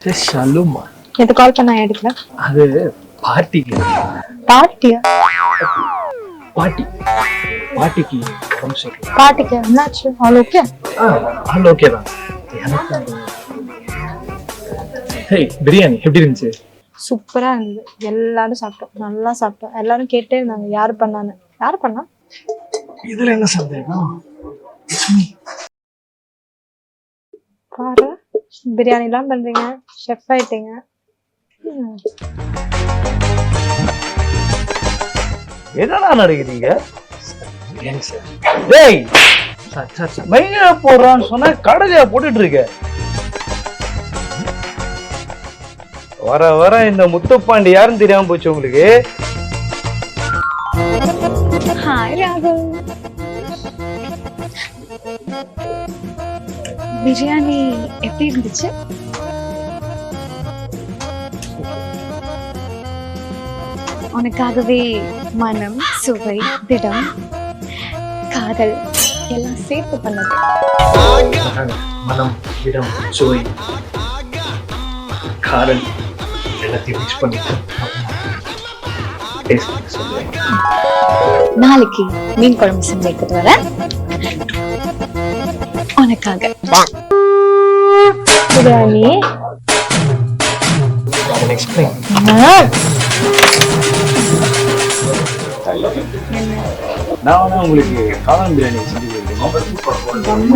ஷலுமா நேத்து கால் பண்ணா எடுக்கல. அது பார்ட்டிக்கு. பார்ட்டியா? பார்ட்டி பார்ட்டிக்கு உடம்பு சரியில்லை. பார்ட்டிக்கு என்னாச்சு? All okay? ஆல் ஓகே தான். எனக்கு ஹேய் பிரியாணி எப்படி இருந்துச்சு? சூப்பரா இருந்தது. எல்லாரும் சாப்பிட்டோம், நல்லா சாப்பிட்டோம். எல்லாரும் கேட்டே இருந்தாங்க யாரு பண்ணான்னு. யாரு பண்ணா? இதுல என்ன சந்தேகம்? பாரு, பிரியாணி எல்லாம் பண்றீங்க, ஷெஃப் ஆயிட்டீங்க. என்னடா நடக்குறீங்க? பிரியாணி சார். டேய், சார் மையா போடுறான்னு சொன்னா கடலையா போட்டுட்டு இருக்க. வர வர இந்த முத்துப்பாண்டி யாருன்னு தெரியாம போச்சு உங்களுக்கு. ஹாய் ராகுல். பிரியாணி எப்படி இருந்துச்சு? உனக்காகவே மனம், சுவை, திடம், காதல் எல்லாம் சேர்த்து பண்ணது. மனம், இடம், சுவை, காரல் எல்லாத்தையும் மிக்ஸ் பண்ணிட்டு டேஸ்ட் பண்ணி சொல்லுவேன். நாளைக்கு மீன் குழம்பு செஞ்சு எடுத்துட்டு வரேன் உனக்காக. பிரியாணி எக்ஸ்பிளைன். நான் வேணா உங்களுக்கு காளான் பிரியாணி செஞ்சு கொடுக்கணும்.